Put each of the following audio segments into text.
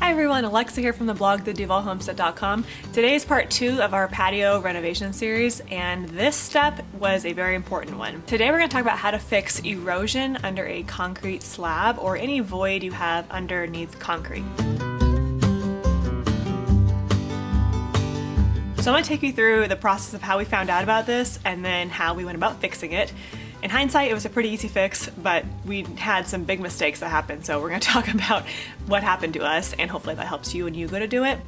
Hi everyone, Alexa here from the blog theduvallhomestead.com. Today is part 2 of our patio renovation series, and this step was a very important one. Today we're going to talk about how to fix erosion under a concrete slab or any void you have underneath concrete. So I'm going to take you through the process of how we found out about this and then how we went about fixing it. In hindsight, it was a pretty easy fix, but we had some big mistakes that happened, so we're going to talk about what happened to us, and hopefully that helps you when you go to do it.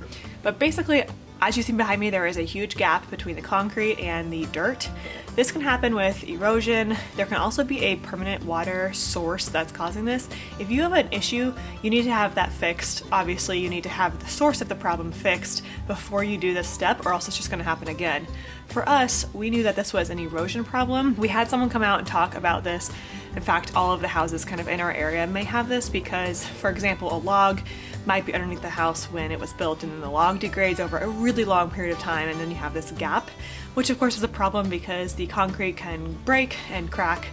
But basically, as you see behind me, there is a huge gap between the concrete and the dirt. This can happen with erosion. There can also be a permanent water source that's causing this. If you have an issue, you need to have that fixed. Obviously, you need to have the source of the problem fixed before you do this step, or else it's just going to happen again. For us, we knew that this was an erosion problem. We had someone come out and talk about this. In fact, all of the houses kind of in our area may have this because, for example, a log might be underneath the house when it was built, and then the log degrades over a really long period of time, and then you have this gap, which of course is a problem because the concrete can break and crack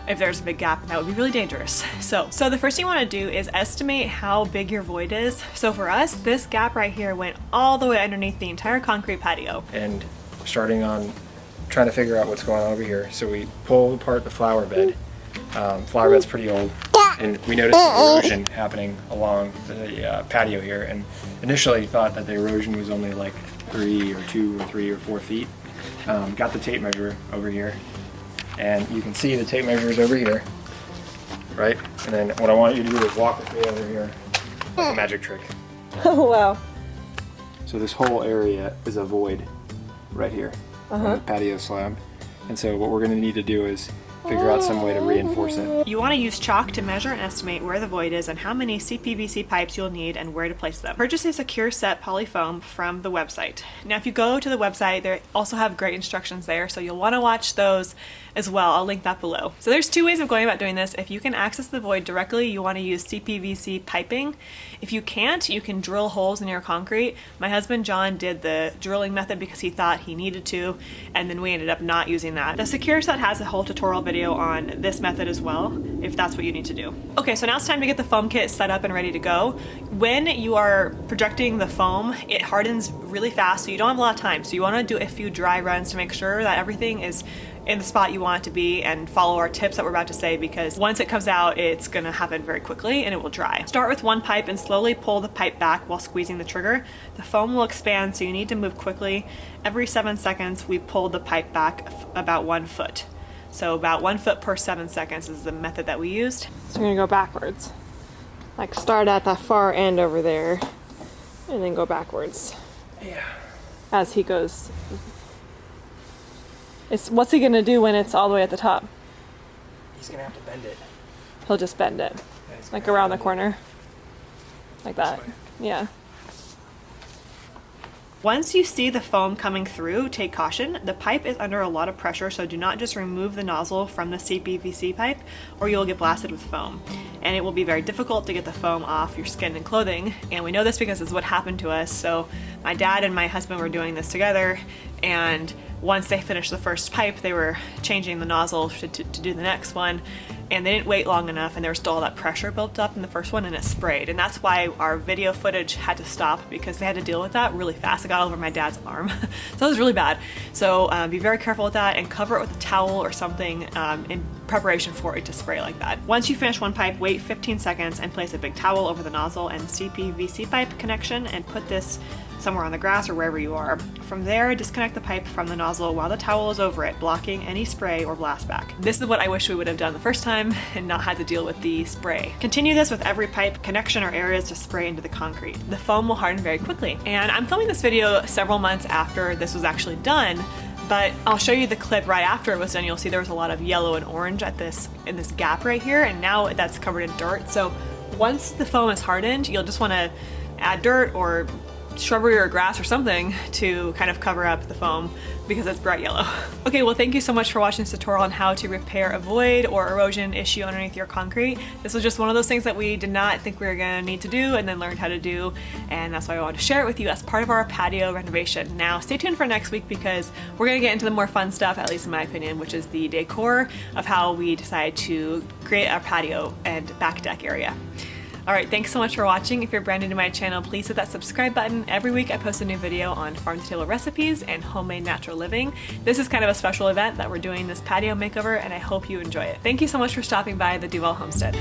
if there's a big gap, and that would be really dangerous. So the first thing you want to do is estimate how big your void is. So for us, this gap right here went all the way underneath the entire concrete patio. And starting on trying to figure out what's going on over here. So we pull apart the flower bed. Flower bed's pretty old, and we noticed erosion happening along the patio here, and initially thought that the erosion was only like 3 or 4 feet. Got the tape measure over here, and you can see the tape measure is over here, right? And then what I want you to do is walk with me over here, like a magic trick. Oh wow. So this whole area is a void right here on the patio slab, and so what we're going to need to do is figure out some way to reinforce it. You want to use chalk to measure and estimate where the void is and how many CPVC pipes you'll need and where to place them. Purchase a secure set polyfoam from the website. Now if you go to the website, they also have great instructions there, so you'll want to watch those as well. I'll link that below. So there's 2 ways of going about doing this. If you can access the void directly, you want to use CPVC piping. If you can't, you can drill holes in your concrete. My husband John did the drilling method because he thought he needed to, and then we ended up not using that. The secure set has a whole tutorial video on this method as well, if that's what you need to do. Okay, so now it's time to get the foam kit set up and ready to go. When you are projecting the foam, it hardens really fast, so you don't have a lot of time. So you want to do a few dry runs to make sure that everything is in the spot you want it to be, and follow our tips that we're about to say, because once it comes out, it's gonna happen very quickly and it will dry. Start with one pipe and slowly pull the pipe back while squeezing the trigger. The foam will expand, so you need to move quickly. Every 7 seconds, we pull the pipe back about 1 foot. So about 1 foot per 7 seconds is the method that we used. So we're gonna go backwards. Like start at the far end over there and then go backwards. Yeah. As he goes. What's he gonna do when it's all the way at the top? He's gonna have to bend it. He'll just bend it. Yeah, like around the corner. Like that. way. Yeah. Once you see the foam coming through, take caution. The pipe is under a lot of pressure, so do not just remove the nozzle from the CPVC pipe or you'll get blasted with foam. And it will be very difficult to get the foam off your skin and clothing. And we know this because it's what happened to us. So my dad and my husband were doing this together, and once they finished the first pipe, they were changing the nozzle to do the next one, and they didn't wait long enough, and there was still all that pressure built up in the first one, and it sprayed. And that's why our video footage had to stop, because they had to deal with that really fast. It got all over my dad's arm. So it was really bad. So be very careful with that and cover it with a towel or something in preparation for it to spray like that. Once you finish one pipe, wait 15 seconds and place a big towel over the nozzle and CPVC pipe connection and put this somewhere on the grass or wherever you are. From there, disconnect the pipe from the nozzle while the towel is over it, blocking any spray or blast back. This is what I wish we would have done the first time and not had to deal with the spray. Continue this with every pipe connection or areas to spray into the concrete. The foam will harden very quickly. And I'm filming this video several months after this was actually done, but I'll show you the clip right after it was done. You'll see there was a lot of yellow and orange in this gap right here, and now that's covered in dirt. So once the foam is hardened, you'll just want to add dirt or shrubbery or grass or something to kind of cover up the foam because it's bright yellow. Okay, well thank you so much for watching this tutorial on how to repair a void or erosion issue underneath your concrete. This was just one of those things that we did not think we were gonna need to do and then learned how to do, and that's why I wanted to share it with you as part of our patio renovation. Now stay tuned for next week because we're gonna get into the more fun stuff, at least in my opinion, which is the decor of how we decide to create our patio and back deck area. Alright, thanks so much for watching. If you're brand new to my channel, please hit that subscribe button. Every week I post a new video on farm-to-table recipes and homemade natural living. This is kind of a special event that we're doing this patio makeover, and I hope you enjoy it. Thank you so much for stopping by the Duvall Homestead.